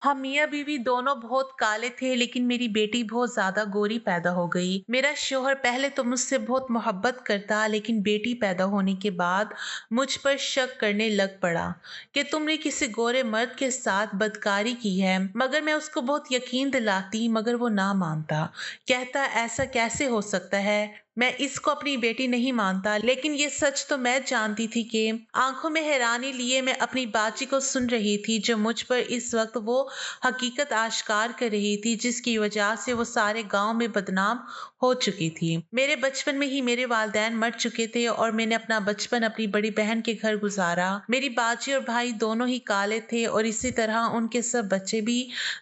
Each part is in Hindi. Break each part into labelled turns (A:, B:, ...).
A: हम मियाँ बीवी दोनों बहुत काले थे, लेकिन मेरी बेटी बहुत ज्यादा गोरी पैदा हो गई। मेरा शौहर पहले तो मुझसे बहुत मोहब्बत करता, लेकिन बेटी पैदा होने के बाद मुझ पर शक करने लग पड़ा कि तुमने किसी गोरे मर्द के साथ बदकारी की है। मगर मैं उसको बहुत यकीन दिलाती, मगर वो ना मानता। कहता ऐसा कैसे हो सकता है, मैं इसको अपनी बेटी नहीं मानता। लेकिन ये सच तो मैं जानती थी कि आंखों में हैरानी लिए मैं अपनी बाची को सुन रही थी, जो मुझ पर इस वक्त वो हकीकत आश्कार कर रही थी, जिसकी वजह से वो सारे गांव में बदनाम हो चुकी थी। मेरे बचपन में ही मेरे वालिदैन मर चुके थे और मैंने अपना बचपन अपनी बड़ी बहन के घर गुजारा। मेरी बाजी और भाई दोनों ही काले थे और इसी तरह उनके सब बच्चे भी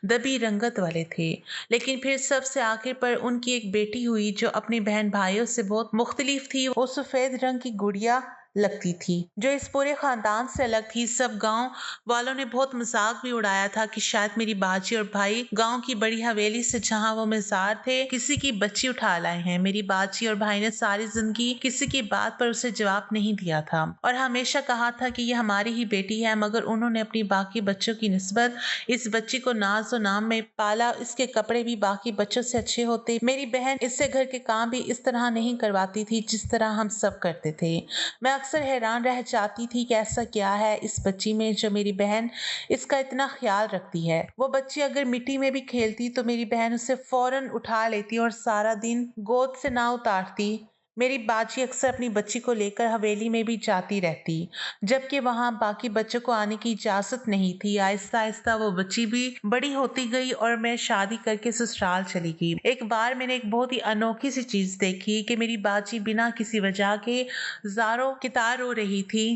A: दबी रंगत वाले थे। लेकिन फिर सबसे आखिर पर उनकी एक बेटी हुई, जो अपनी बहन भाइयों से बहुत मुख्तलिफ थी। वो सफेद रंग की गुड़िया लगती थी, जो इस पूरे खानदान से अलग थी। सब गांव वालों ने बहुत मजाक भी उड़ाया था कि शायद मेरी बाजी और भाई गांव की बड़ी हवेली से, जहां वो मजार थे, किसी की बच्ची उठा लाए हैं। मेरी बाजी और भाई ने सारी जिंदगी किसी की बात पर उसे जवाब नहीं दिया था और हमेशा कहा था कि ये हमारी ही बेटी है। मगर उन्होंने अपनी बाकी बच्चों की निस्बत इस बच्ची को नाज और नाम में पाला। इसके कपड़े भी बाकी बच्चों से अच्छे होते। मेरी बहन इससे घर के काम भी इस तरह नहीं करवाती थी जिस तरह हम सब करते थे। मैं अक्सर हैरान रह जाती थी कि ऐसा क्या है इस बच्ची में, जो मेरी बहन इसका इतना ख्याल रखती है। वो बच्ची अगर मिट्टी में भी खेलती तो मेरी बहन उसे फौरन उठा लेती और सारा दिन गोद से ना उतारती। मेरी बाजी अक्सर अपनी बच्ची को लेकर हवेली में भी जाती रहती, जबकि वहां बाकी बच्चों को आने की इजाजत नहीं थी। आहिस्ता आहिस्ता वो बच्ची भी बड़ी होती गई और मैं शादी करके ससुराल चली गई। एक बार मैंने एक बहुत ही अनोखी सी चीज देखी कि मेरी बाजी बिना किसी वजह के ज़ारों कितार रो रही थी,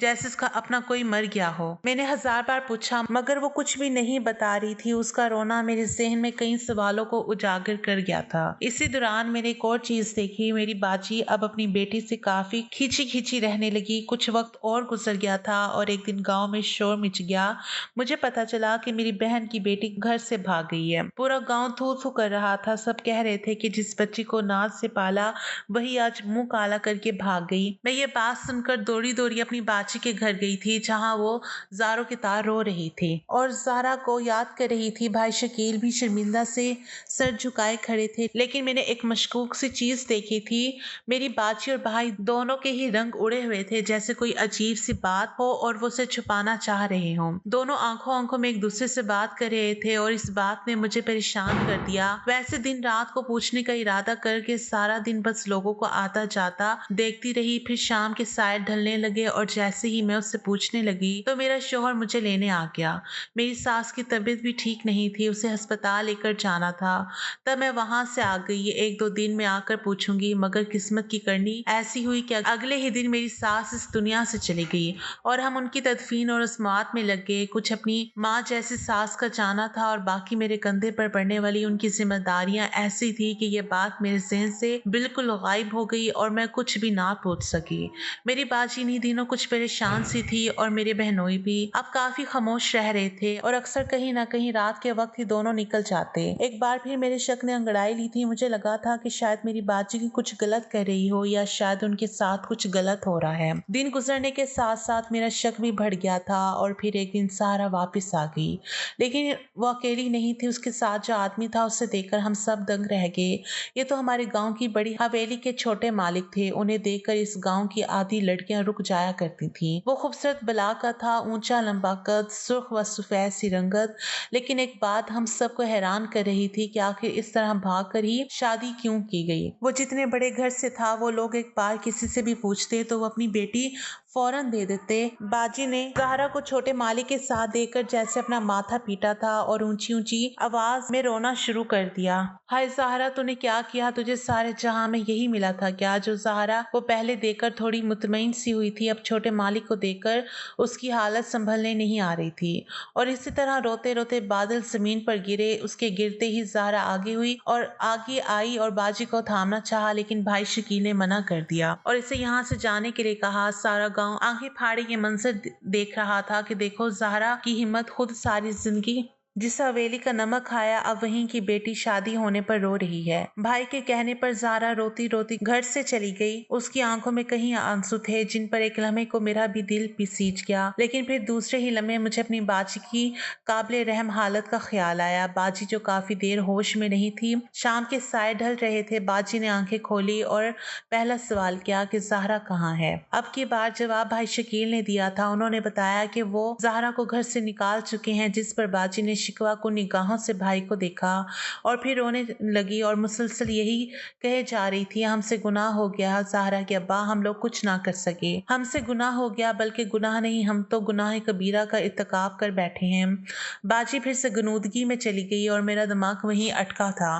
A: जैसे उसका अपना कोई मर गया हो। मैंने हजार बार पूछा, मगर वो कुछ भी नहीं बता रही थी। उसका रोना मेरे जहन में कई सवालों को उजागर कर गया था। इसी दौरान मैंने एक और चीज देखी। मेरी बाजी अब अपनी बेटी से काफी खींची खींची रहने लगी। कुछ वक्त और गुजर गया था और एक दिन गांव में शोर मच गया। मुझे पता चला कि मेरी बहन की बेटी घर से भाग गई है। पूरा गांव थू थू कर रहा था। सब कह रहे थे कि जिस बच्ची को नाज से पाला वही आज मुंह काला करके भाग गई। मैं ये बात सुनकर दौड़ी दौड़ी अपनी बाची के घर गई थी, जहां वो जारो के तार रो रही थी और जारा को याद कर रही थी। भाई शकील भी शर्मिंदा से सर झुकाए खड़े थे। लेकिन मैंने एक मशकूक सी चीज देखी थी। मेरी बाची और भाई दोनों के ही रंग उड़े हुए थे, जैसे कोई अजीब सी बात हो और वो उसे छुपाना चाह रहे हो। दोनों आंखों आंखों में एक दूसरे से बात कर रहे थे और इस बात ने मुझे परेशान कर दिया। वैसे दिन रात को पूछने का इरादा करके सारा दिन बस लोगों को आता जाता देखती रही। फिर शाम के साए ढलने लगे और जैसे ही मैं उससे पूछने लगी तो मेरा शौहर मुझे लेने आ गया। मेरी सास की तबीयत भी ठीक नहीं थी, उसे अस्पताल लेकर जाना था। तब मैं वहां से आ गई। एक दो दिन में आकर पूछूंगी, मगर किस्मत की करनी ऐसी हुई कि अगले ही दिन मेरी सास इस दुनिया से चली गई और हम उनकी तदफीन और रस्मात में लग गए। कुछ अपनी माँ जैसी सास का जाना था और बाकी मेरे कंधे पर पड़ने वाली उनकी जिम्मेदारियां ऐसी थी कि ये बात मेरे जहन से बिल्कुल गायब हो गई और मैं कुछ भी ना पूछ सकी। मेरी बाजी इन्हीं दिनों कुछ परेशान सी थी और मेरे बहनोई भी अब काफी खामोश रह रहे थे और अक्सर कहीं ना कहीं रात के वक्त ही दोनों निकल जाते। एक बार फिर मेरे शक ने अंगड़ाई ली थी। मुझे लगा था कि शायद मेरी बाजी की कुछ गलत कर रही हो या शायद उनके साथ कुछ गलत हो रहा है। दिन गुजरने के साथ साथ मेरा शक भी बढ़ गया था और फिर एक दिन सारा वापस आ गई। लेकिन वो अकेली नहीं थी, उसके साथ जो आदमी था उसे देखकर हम सब दंग रह गए। ये तो हमारे गांव की बड़ी हवेली के छोटे मालिक थे। उन्हें देखकर इस गांव की आधी लड़कियां रुक जाया करती थीं। वो खूबसूरत बला का था, ऊंचा लंबा कद, सुर्ख व सफेद सी रंगत। लेकिन एक बात हम सबको हैरान कर रही थी कि आखिर इस तरह भाग कर ही शादी क्यों की गई। वो जितने बड़े घर से था, वो लोग एक बार किसी से भी पूछते तो वो अपनी बेटी फौरन दे देते। बाजी ने जहरा को छोटे मालिक के साथ देकर जैसे अपना माथा पीटा था और ऊंची ऊंची आवाज में रोना शुरू कर दिया। हाय जहरा, तूने क्या किया? तुझे सारे जहां में यही मिला था क्या? जो जहरा वो पहले देकर थोड़ी मुतमईन सी हुई थी, अब छोटे मालिक को देखकर उसकी हालत संभलने नहीं आ रही थी। और इसी तरह रोते रोते बादल जमीन पर गिरे। उसके गिरते ही जहरा आगे हुई और आगे आई और बाजी को थामना चाहा, लेकिन भाई शकील ने मना कर दिया और इसे यहाँ से जाने के लिए कहा। सारा गांव आंखें फाड़े ये मंजर देख रहा था कि देखो जहरा की हिम्मत, खुद सारी जिंदगी जिस हवेली का नमक खाया अब वहीं की बेटी शादी होने पर रो रही है। भाई के कहने पर ज़ारा रोती रोती घर से चली गई। उसकी आंखों में कहीं आंसू थे जिन पर एक लम्हे को मेरा भी दिल पिसीज गया, लेकिन फिर दूसरे ही लम्हे मुझे अपनी बाजी की काबिले रहम हालत का ख्याल आया। बाजी जो काफी देर होश में नहीं थी। शाम के साए ढल रहे थे। बाजी ने आंखें खोली और पहला सवाल किया कि ज़ाहरा कहाँ है। अब की बार जवाब भाई शकील ने दिया था। उन्होंने बताया कि वो ज़ाहरा को घर से निकाल चुके हैं, जिस पर बाजी ने शिकवा को निगाहों से भाई को देखा और फिर रोने लगी और मुसलसल यही कहे जा रही थी, हमसे गुनाह हो गया ज़ाहरा के अब्बा, हम लोग कुछ ना कर सके। हमसे गुनाह हो गया, बल्कि गुनाह नहीं, हम तो गुनाह कबीरा का इर्तिकाब कर बैठे हैं। बाजी फिर से गनूदगी में चली गई और मेरा दिमाग वहीं अटका था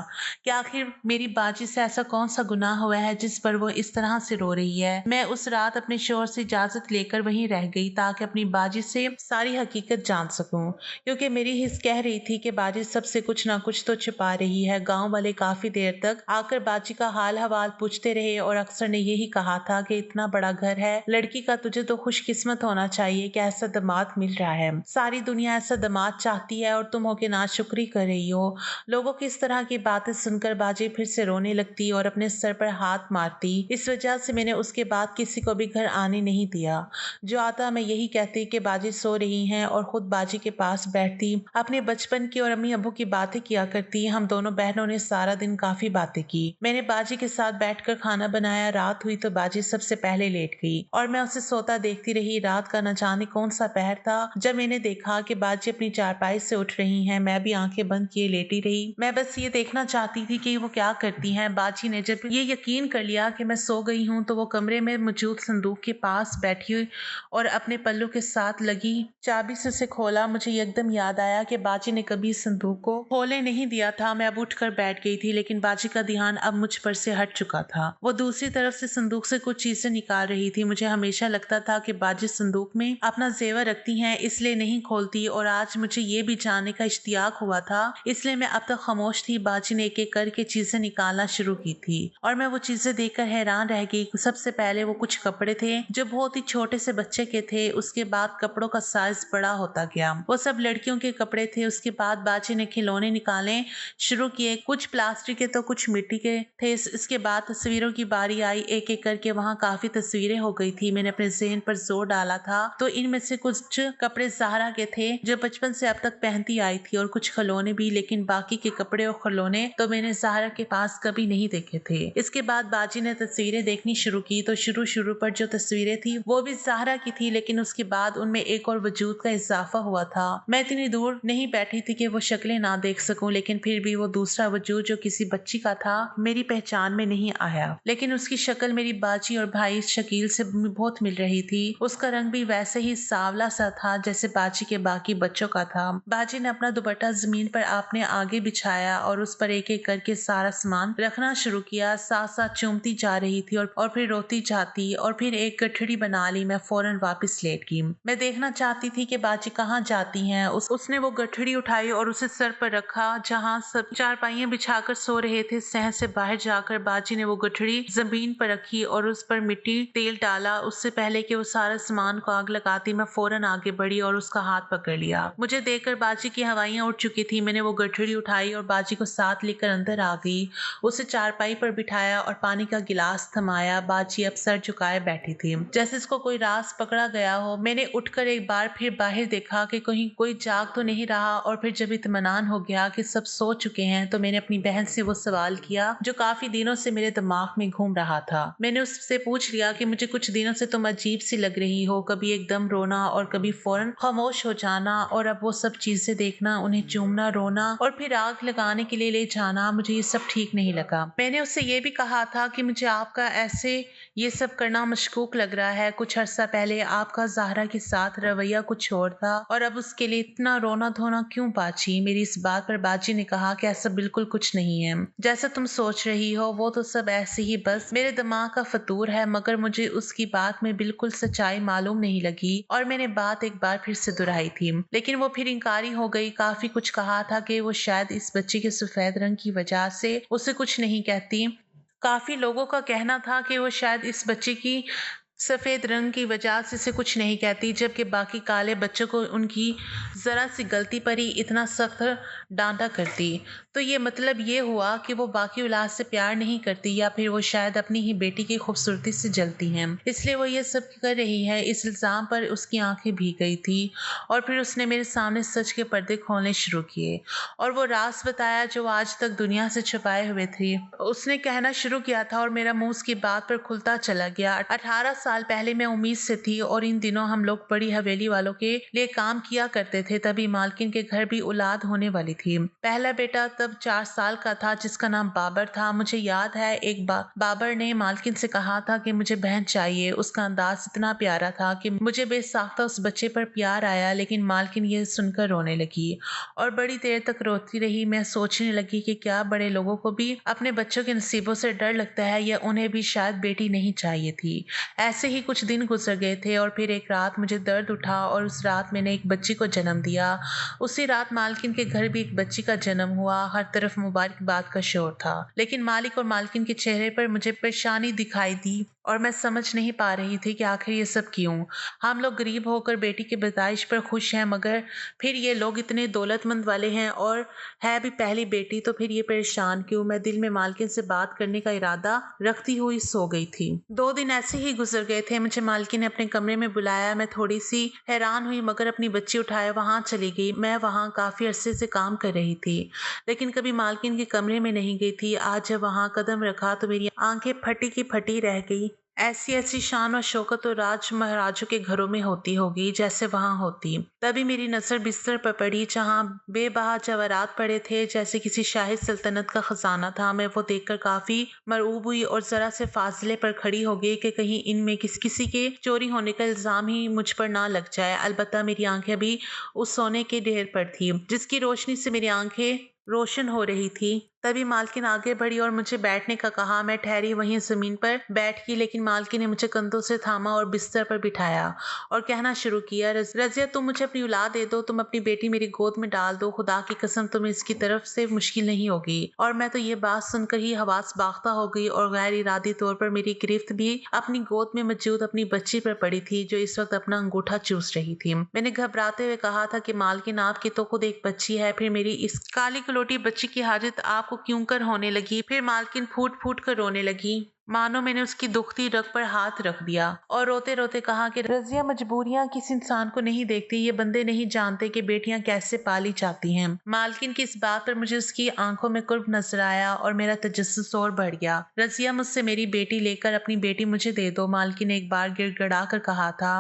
A: कि आखिर मेरी बाजी से ऐसा कौन सा गुनाह हुआ है जिस पर वो इस तरह से रो रही है। मैं उस रात अपने शोहर से इजाजत लेकर वहीं रह गई ताकि अपनी बाजी से सारी हकीकत जान सकूं, क्योंकि मेरी हिस्स कह रही थी कि बाजी सबसे कुछ ना कुछ तो छिपा रही है। गांव वाले काफी देर तक आकर बाजी का हाल हवाल पूछते रहे और अक्सर ने यही कहा था कि इतना बड़ा घर है, लड़की का तुझे तो खुशकिस्मत होना चाहिए कि ऐसा दामाद मिल रहा है। सारी दुनिया ऐसा दामाद चाहती है और तुम होके नाशुक्री कर रही हो। लोगों की इस तरह की बातें सुनकर बाजी फिर से रोने लगती और अपने सर पर हाथ मारती। इस वजह से मैंने उसके बाद किसी को भी घर आने नहीं दिया। जो आता मैं यही कहती कि बाजी सो रही हैं और खुद बाजी के पास बैठती, अपने बचपन की और अम्मी अबू की बातें किया करती। हम दोनों बहनों ने सारा दिन काफी बातें की। मैंने बाजी के साथ बैठकर खाना बनाया। रात हुई तो बाजी सबसे पहले लेट गई और मैं उसे सोता देखती रही। रात का न जाने कौन सा पहर था जब मैंने देखा कि बाजी अपनी चारपाई से उठ रही हैं। मैं भी आंखें बंद किए लेटी रही। मैं बस ये देखना चाहती थी कि वो क्या करती हैं। बाजी ने जब ये यकीन कर लिया कि मैं सो गई हूँ तो वो कमरे में मौजूद संदूक के पास बैठी हुई और अपने पल्लू के साथ लगी चाबी से उसे खोला। मुझे एकदम याद आया कि बाजी ने कभी इस संदूक को खोलने नहीं दिया था। मैं अब उठकर बैठ गई थी, लेकिन बाजी का ध्यान अब मुझ पर से हट चुका था। वो दूसरी तरफ से संदूक से कुछ चीजें निकाल रही थी। मुझे हमेशा लगता था कि बाजी संदूक में अपना जेवर रखती हैं, इसलिए नहीं खोलती, और आज मुझे ये भी जानने का इश्तियाक हुआ था, इसलिए मैं अब तक खामोश थी। बाजी ने एक एक करके चीजें निकालना शुरू की थी और मैं वो चीजें देखकर हैरान रह गई। सबसे पहले वो कुछ कपड़े थे जो बहुत ही छोटे से बच्चे के थे। उसके बाद कपड़ों का साइज बड़ा होता गया। वो सब लड़कियों के कपड़े थे। उसके बाद बाजी ने खिलौने निकाले शुरू किए। कुछ प्लास्टिक के तो कुछ मिट्टी के थे। इसके बाद तस्वीरों की बारी आई। एक एक करके वहाँ काफी तस्वीरें हो गई थी। मैंने अपने ज़हन पर जोर डाला था तो इनमें से कुछ कपड़े ज़ाहरा के थे जो बचपन से अब तक पहनती आई थी, और कुछ खिलौने भी, लेकिन बाकी के कपड़े और खिलौने तो मैंने ज़ाहरा के पास कभी नहीं देखे थे। इसके बाद बाजी ने तस्वीरें देखनी शुरू की तो शुरू पर जो तस्वीरें थी वो भी ज़ाहरा की थी, लेकिन उसके बाद उनमें एक और वजूद का इजाफा हुआ था। मैं इतनी दूर नहीं बैठी थी कि वो शक्लें ना देख सकूं, लेकिन फिर भी वो दूसरा वजूद जो किसी बच्ची का था मेरी पहचान में नहीं आया, लेकिन उसकी शक्ल मेरी बाजी और भाई शकील से बहुत मिल रही थी। उसका रंग भी वैसे ही सांवला सा था जैसे बाजी के बाकी बच्चों का था। बाजी ने अपना दुपट्टा जमीन पर आपने आगे बिछाया और उस पर एक एक करके सारा सामान रखना शुरू किया। साथ साथ चूमती जा रही थी और फिर रोती जाती, और फिर एक गठड़ी बना ली। मैं फौरन वापस लेट गई। मैं देखना चाहती थी कि बाजी कहाँ जाती हैं। उसने वो गठड़ी उठाई और उसे सर पर रखा जहाँ सब चारपाइयां बिछाकर सो रहे थे। शहर से बाहर जाकर बाजी ने वो गठड़ी जमीन पर रखी और उस पर मिट्टी तेल डाला। उससे पहले कि वो सारा सामान को आग लगाती मैं फौरन आगे बढ़ी और उसका हाथ पकड़ लिया। मुझे देखकर बाजी की हवाइयां उठ चुकी थी। मैंने वो गठड़ी उठाई और बाजी को साथ लेकर अंदर आ गई। उसे चारपाई पर बिठाया और पानी का गिलास थमाया। बाजी अब सर झुकाए बैठी थी जैसे इसको कोई रास पकड़ा गया हो। मैंने उठकर एक बार फिर बाहर देखा कि कहीं कोई जाग तो नहीं रहा, और फिर जब इत्मीनान हो गया कि सब सो चुके हैं तो मैंने अपनी बहन से वो सवाल किया जो काफी दिनों से मेरे दिमाग में घूम रहा था। मैंने उससे पूछ लिया कि मुझे कुछ दिनों से तुम अजीब सी लग रही हो, कभी एकदम रोना और कभी फौरन खामोश हो जाना, और अब वो सब चीजें देखना, उन्हें चूमना, रोना और फिर आग लगाने के लिए ले जाना, मुझे ये सब ठीक नहीं लगा। मैंने उससे ये भी कहा था कि मुझे आपका ऐसे ये सब करना मशकूक लग रहा है। कुछ अर्सा पहले आपका ज़ाहरा के साथ रवैया कुछ और था, और अब उसके लिए इतना रोना धोना क्यों बाजी? मेरी इस बात पर बाजी ने कहा कि ऐसा बिल्कुल कुछ नहीं है जैसा तुम सोच रही हो। वो तो सब ऐसे ही बस मेरे दिमाग का फतूर है। मगर मुझे उसकी बात में बिल्कुल सच्चाई मालूम नहीं लगी और मैंने बात एक बार फिर से दोहराई थी, लेकिन वो फिर इंकारी हो गई। काफी कुछ कहा था कि वो शायद इस बच्चे के सफेद रंग की वजह से उसे कुछ नहीं कहती। काफी लोगों का कहना था कि वो शायद इस बच्चे की सफ़ेद रंग की वजह से इसे कुछ नहीं कहती, जबकि बाकी काले बच्चों को उनकी ज़रा सी गलती पर ही इतना सख्त डांटा करती। तो ये मतलब ये हुआ कि वो बाकी औलाद से प्यार नहीं करती, या फिर वो शायद अपनी ही बेटी की खूबसूरती से जलती हैं, इसलिए वो ये सब कर रही है। इस इल्ज़ाम पर उसकी आंखें भीग गई थी और फिर उसने मेरे सामने सच के पर्दे खोलने शुरू किए और वो राज बताया जो आज तक दुनिया से छुपाए हुए थे। उसने कहना शुरू किया था और मेरा मुंह उसकी बात पर खुलता चला गया। 18 साल पहले मैं उम्मीद से थी और इन दिनों हम लोग बड़ी हवेली वालों के लिए काम किया करते थे। तभी मालकिन के घर भी औलाद होने वाली थी। पहला बेटा तब 4 साल का था, जिसका नाम बाबर था। मुझे याद है एक बाबर ने मालकिन से कहा था कि मुझे बहन चाहिए। उसका अंदाज इतना प्यारा था कि मुझे बेसाख्ता उस बच्चे पर प्यार आया, लेकिन मालकिन ये सुनकर रोने लगी और बड़ी देर तक रोती रही। मैं सोचने लगी कि क्या बड़े लोगों को भी अपने बच्चों के नसीबों से डर लगता है, या उन्हें भी शायद बेटी नहीं चाहिए थी। ऐसे ही कुछ दिन गुजर गए थे और फिर एक रात मुझे दर्द उठा और उस रात मैंने एक बच्ची को जन्म दिया। उसी रात मालकिन के घर भी एक बच्ची का जन्म हुआ। हर तरफ मुबारकबाद का शोर था, लेकिन मालिक और मालकिन के चेहरे पर मुझे परेशानी दिखाई दी और मैं समझ नहीं पा रही थी कि आखिर ये सब क्यों। हम लोग गरीब होकर बेटी की पैदाइश पर खुश हैं, मगर फिर ये लोग इतने दौलतमंद वाले हैं और है भी पहली बेटी, तो फिर ये परेशान क्यों। मैं दिल में मालकिन से बात करने का इरादा रखती हुई सो गई थी। 2 दिन ऐसे ही गुजर गए थे। मुझे मालकिन ने अपने कमरे में बुलाया। मैं थोड़ी सी हैरान हुई, मगर अपनी बच्ची उठाए वहां चली गई। मैं वहां काफी अरसे से काम कर रही थी, लेकिन कभी मालकिन के कमरे में नहीं गई थी। आज जब वहां कदम रखा तो मेरी आंखें फटी की फटी रह गई। ऐसी ऐसी शान और शौकत तो राज महाराजों के घरों में होती होगी जैसे वहां होती। तभी मेरी नजर बिस्तर पर पड़ी, जहां बेबहा जवाहरात पड़े थे, जैसे किसी शाही सल्तनत का खजाना था। मैं वो देखकर काफी मरऊब हुई और जरा से फासले पर खड़ी हो गई कि कहीं इनमें किसी के चोरी होने का इल्जाम ही मुझ पर ना लग जाए। अलबत्ता मेरी आंखें अभी उस सोने के ढेर पर थी, जिसकी रोशनी से मेरी आंखें रोशन हो रही थी। तभी मालकिन आगे बढ़ी और मुझे बैठने का कहा। मैं ठहरी वहीं जमीन पर बैठ गई, लेकिन मालकिन ने मुझे कंधों से थामा और बिस्तर पर बिठाया और कहना शुरू किया, रजिया तुम मुझे अपनी औलाद दे दो, तुम अपनी बेटी मेरी गोद में डाल दो। खुदा की कसम तुम्हें इसकी तरफ से मुश्किल नहीं होगी। और मैं तो ये बात सुनकर ही हवास बाख्ता हो गई और गैर इरादी तौर पर मेरी गिरफ्त भी अपनी गोद में मौजूद अपनी बच्ची पर पड़ी थी, जो इस वक्त अपना अंगूठा चूस रही थी। मैंने घबराते हुए कहा था कि मालकिन आपकी तो खुद एक बच्ची है, फिर मेरी इस काली कलोटी बच्ची की हाजत आपको क्यों कर होने लगी। फिर मालकिन फूट फूट कर रोने लगी, मानो मैंने उसकी दुखती रग पर हाथ रख दिया, और रोते रोते कहा कि रजिया मजबूरियां किसी इंसान को नहीं देखती। ये बंदे नहीं जानते कि बेटियां कैसे पाली जाती हैं। मालकिन की इस बात पर मुझे उसकी आंखों में कुर्ब नजर आया और मेरा तजस्सुस और बढ़ गया। रजिया मुझसे मेरी बेटी लेकर अपनी बेटी मुझे दे दो, मालकिन ने एक बार गिड़गिड़ा कर कहा था।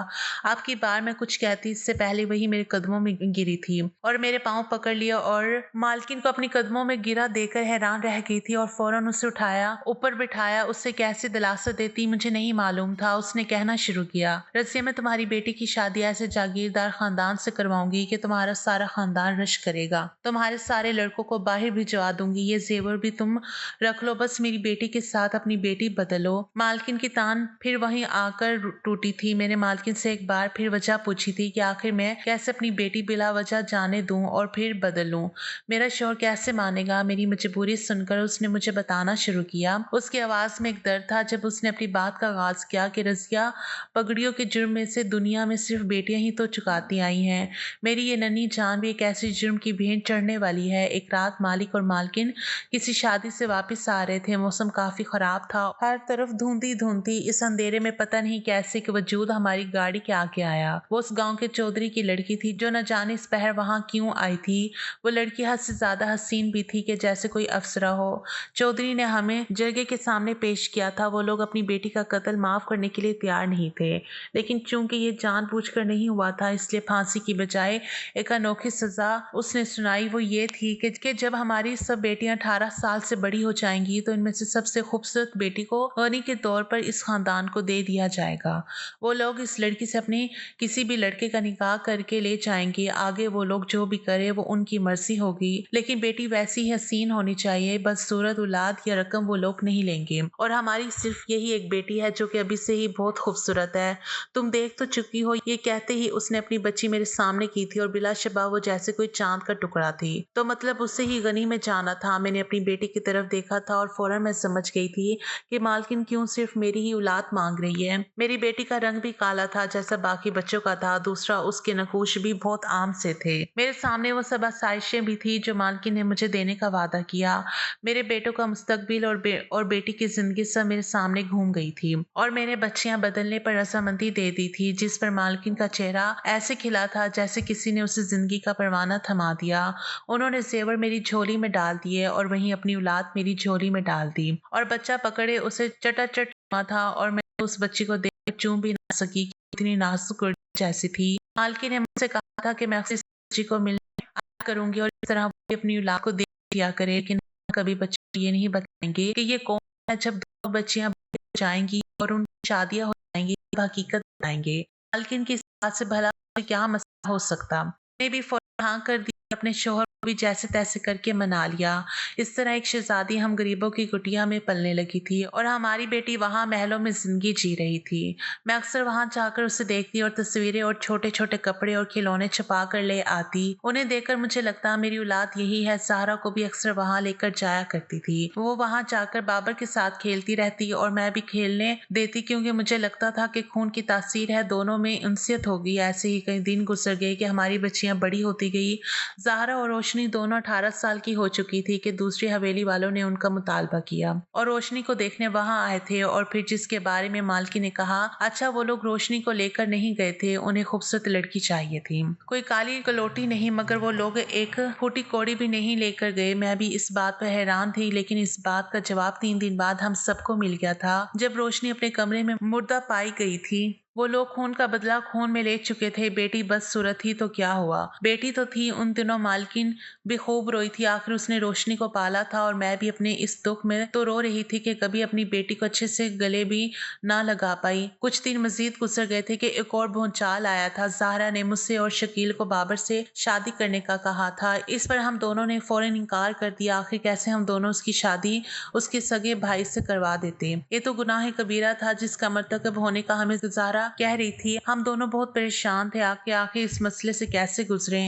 A: आपकी बार मैं कुछ कहती इससे पहले वही मेरे कदमों में गिरी थी और मेरे पांव पकड़ लिया और मालकिन को अपने कदमों में गिरा देकर हैरान रह गई थी और फौरन उसे उठाया, ऊपर बिठाया। उससे कैसे दिलासा देती मुझे नहीं मालूम था। उसने कहना शुरू किया, रजिया मैं तुम्हारी बेटी की शादी ऐसे जागीरदार खानदान से करवाऊंगी कि तुम्हारा सारा खानदान रश करेगा। तुम्हारे सारे लड़कों को बाहर भिजवा दूंगी। ये जेवर भी तुम रख लो, बस मेरी बेटी के साथ अपनी बेटी बदलो। मालकिन की तान फिर वहीं आकर टूटी थी। मैंने मालकिन से एक बार फिर वजह पूछी थी कि आखिर मैं कैसे अपनी बेटी बिला वजह जाने दूं और फिर बदल लूं। मेरा शौहर कैसे मानेगा। मेरी मजबूरी सुनकर उसने मुझे बताना शुरू किया। उसकी आवाज में एक दर्द था जब उसने अपनी बात का आगाज किया कि रजिया पगड़ियों के जुर्म में से दुनिया में सिर्फ बेटियां ही तो चुकाती आई हैं। मेरी ये नन्ही जान भी एक ऐसी जुर्म की भेंट चढ़ने वाली है। एक रात मालिक और मालकिन किसी शादी से वापस आ रहे थे। मौसम काफी खराब था, हर तरफ धुंधी धुंधी। इस अंधेरे में पता नहीं कैसे के वजूद हमारी गाड़ी के आगे आया। वो उस गांव के चौधरी की लड़की थी जो न जाने इस पहर वहां क्यों आई थी। वो लड़की हद से ज्यादा हसीन भी थी कि जैसे कोई अफसरा हो। चौधरी ने हमें जरगे के सामने पेश किया था। वो लोग अपनी बेटी का कत्ल माफ करने के लिए तैयार नहीं थे, लेकिन चूंकि ये जानबूझकर नहीं हुआ था, इसलिए फांसी की बजाय एक अनोखी सजा उसने सुनाई। वो ये थी कि जब हमारी सब बेटियां 18 साल से बड़ी हो जाएंगी तो इनमें से सबसे खूबसूरत बेटी को गनी के तौर पर इस खानदान को दे दिया जाएगा। वो लोग इस लड़की से अपने किसी भी लड़के का निकाह करके ले जाएंगे। आगे वो लोग जो भी करे वो उनकी मर्जी होगी, लेकिन बेटी वैसी ही हसीन होनी चाहिए। बस सूरत औलाद या रकम वो लोग नहीं लेंगे और हमारी सिर्फ यही एक बेटी है जो कि अभी से ही बहुत खूबसूरत है। तुम देख तो चुकी हो। ये कहते ही उसने अपनी बच्ची मेरे सामने की थी और बिलाशबा वो जैसे कोई चांद का टुकड़ा थी। तो मतलब उससे ही गनी में जाना था। मैंने अपनी बेटी की तरफ देखा था और फौरन मैं समझ गई थी कि मालकिन क्यों सिर्फ मेरी ही औलाद मांग रही है। मेरी बेटी का रंग भी काला था जैसा बाकी बच्चों का था। दूसरा, उसके नकूश भी बहुत आम से थे। मेरे सामने वो सब आसाइशें भी थी जो मालकिन ने मुझे देने का वादा किया। मेरे बेटों का मुस्तकबिल और बेटी की जिंदगी सब मेरे सामने घूम गई थी और मैंने बच्चियां बदलने पर रजामंदी दे दी थी, जिस पर मालकिन का चेहरा ऐसे खिला था जैसे किसी ने उसे जिंदगी का परवाना थमा दिया। उन्होंने जेवर मेरी झोली में डाल दिए और वहीं अपनी औलाद मेरी झोली में डाल दी और बच्चा पकड़े उसे चटाचट चूमा था और मैं उस बच्ची को देख के चूम भी ना सकी कि इतनी नाजुक और जैसी थी। मालकिन ने मुझसे कहा था कि मैं इस बच्ची को मिलने आया करूंगी और इस तरह वो भी अपनी औलाद को देख दिया करे, लेकिन कभी बच्चे ये नहीं बताएंगे कि ये कौन है। जब दो बच्चियां बड़ी हो जाएंगी और उनकी शादियां हो जाएंगी तब हकीकत बताएंगे। मालकिन की इस बात से भला क्या मसला हो सकता। मैंने भी फौरन हाँ कर दी। अपने शोहर को भी जैसे तैसे करके मना लिया। इस तरह एक शहजादी हम गरीबों की कुटिया में पलने लगी थी और हमारी बेटी वहां महलों में जिंदगी जी रही थी। मैं अक्सर वहां जाकर उसे देखती और तस्वीरें और छोटे छोटे कपड़े और खिलौने छुपा कर ले आती। उन्हें देखकर मुझे लगता मेरी औलाद यही है। सहारा को भी अक्सर वहां लेकर जाया करती थी। वो वहां जाकर बाबर के साथ खेलती रहती और मैं भी खेलने देती, क्योंकि मुझे लगता था कि खून की तासीर है, दोनों में उनसियत होगी। ऐसे ही कई दिन गुजर गए कि हमारी बच्चियां बड़ी होती गई। ज़ाहरा और रोशनी दोनों 18 साल की हो चुकी थी कि दूसरी हवेली वालों ने उनका मुतालबा किया और रोशनी को देखने वहां आए थे। और फिर जिसके बारे में मालकी ने कहा, अच्छा वो लोग रोशनी को लेकर नहीं गए थे, उन्हें खूबसूरत लड़की चाहिए थी, कोई काली कलोटी नहीं, मगर वो लोग एक फूटी कौड़ी भी नहीं लेकर गए। मैं भी इस बात पर हैरान थी, लेकिन इस बात का जवाब 3 दिन बाद हम सबको मिल गया था जब रोशनी अपने कमरे में मुर्दा पाई गई थी। वो लोग खून का बदला खून में ले चुके थे। बेटी बदसूरत थी तो क्या हुआ, बेटी तो थी। उन दिनों मालकिन भी खूब रोई थी। आखिर उसने रोशनी को पाला था और मैं भी अपने इस दुख में तो रो रही थी कि कभी अपनी बेटी को अच्छे से गले भी ना लगा पाई। कुछ दिन मजीद गुजर गए थे कि एक और भूचाल आया था। ज़ाहरा ने मुझसे और शकील को बाबर से शादी करने का कहा था। इस पर हम दोनों ने फौरन इनकार कर दिया। आखिर कैसे हम दोनों उसकी शादी उसके सगे भाई से करवा देते। ये तो गुनाह कबीरा था जिसका मर्तकब होने का हमें ज़ाहरा कह रही थी। हम दोनों बहुत परेशान थे आखिर इस मसले से कैसे गुजरे।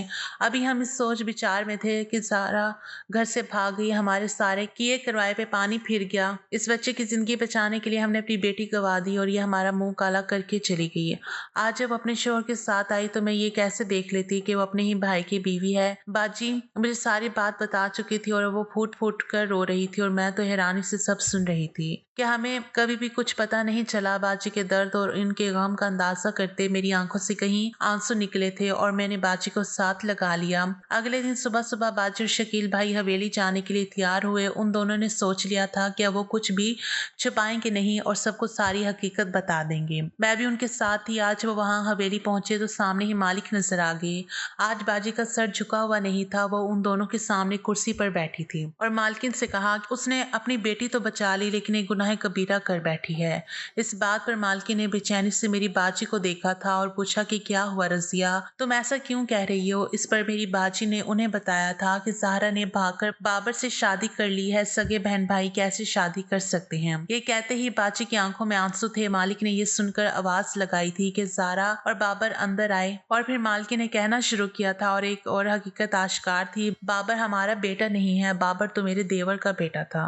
A: अभी हम इस सोच विचार में थे कि ज़ाहरा घर से भाग गई। हमारे सारे किए करवाए पे पानी फिर गया। इस बच्चे की जिंदगी बचाने के लिए हमने अपनी बेटी गवा दी और ये हमारा मुंह काला करके चली गई। आज जब अपने शोहर के साथ आई तो मैं ये कैसे देख लेती कि वो अपने ही भाई की बीवी है। बाजी मुझे सारी बात बता चुकी थी और वो फूट फूट कर रो रही थी और मैं तो हैरानी से सब सुन रही थी। क्या हमें कभी भी कुछ पता नहीं चला। बाजी के दर्द और इनके गम का अंदाजा करते मेरी आंखों से कहीं आंसू निकले थे और मैंने बाजी को साथ लगा लिया। अगले दिन सुबह सुबह बाजी और शकील भाई हवेली जाने के लिए तैयार हुए। उन दोनों ने सोच लिया था कि वो कुछ भी छुपाएंगे नहीं और सबको सारी हकीकत बता देंगे। मैं भी उनके साथ थी। आज वो वहां हवेली पहुंचे तो सामने ही मालिक नजर आ गए। आज बाजी का सर झुका हुआ नहीं था। वो उन दोनों के सामने कुर्सी पर बैठी थी और मालकिन से कहा कि उसने अपनी बेटी तो बचा ली लेकिन एक गुनाह कबीरा कर बैठी है। इस बात पर मालकिन ने बेचैनी से मेरी बाजी को देखा था और पूछा कि क्या हुआ रजिया, तुम ऐसा क्यों कह रही हो। इस पर मेरी बाजी ने उन्हें बताया था कि ज़ाहरा ने भागकर बाबर से शादी कर ली है। सगे बहन भाई कैसे शादी कर सकते हैं। ये कहते ही बाजी की आंखों में आंसू थे। मालिक ने यह सुनकर आवाज लगाई थी कि ज़ाहरा और बाबर अंदर आए और फिर मालकिन ने कहना शुरू किया था और एक और हकीकत आश्कार थी। बाबर हमारा बेटा नहीं है। बाबर तो मेरे देवर का बेटा था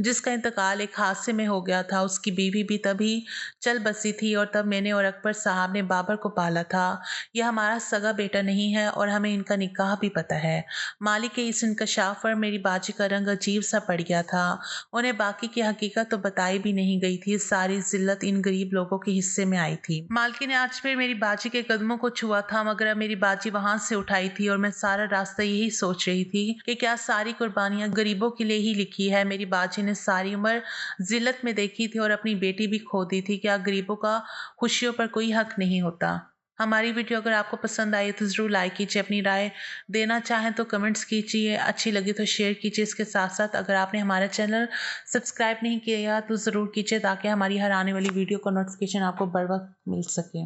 A: जिसका इंतकाल एक हादसे में हो गया था। उसकी बीवी भी तभी चल बसी थी और तब मैंने और अकबर साहब ने बाबर को पाला था। यह हमारा सगा बेटा नहीं है और हमें इनका निकाह भी पता है। मालिक के इस इंकशाफ पर मेरी बाजी का रंग अजीब सा पड़ गया था। उन्हें बाकी की हकीकत तो बताई भी नहीं गई थी। सारी जिल्लत इन गरीब लोगों के हिस्से में आई थी। मालकी ने आज फिर मेरी बाजी के कदमों को छुआ था, मगर अब मेरी बाजी वहां से उठाई थी और मैं सारा रास्ता यही सोच रही थी कि क्या सारी कुर्बानियां गरीबों के लिए ही लिखी है। मेरी बाजी ने सारी उम्र जिल्लत में देखी थी और अपनी बेटी भी खो दी थी। क्या गरीबों का खुशियों पर कोई हक नहीं होता। हमारी वीडियो अगर आपको पसंद आई तो ज़रूर लाइक कीजिए, अपनी राय देना चाहें तो कमेंट्स कीजिए, अच्छी लगी तो शेयर कीजिए। इसके साथ साथ अगर आपने हमारा चैनल सब्सक्राइब नहीं किया तो ज़रूर कीजिए ताकि हमारी हर आने वाली वीडियो का नोटिफिकेशन आपको बर वक्त मिल सके।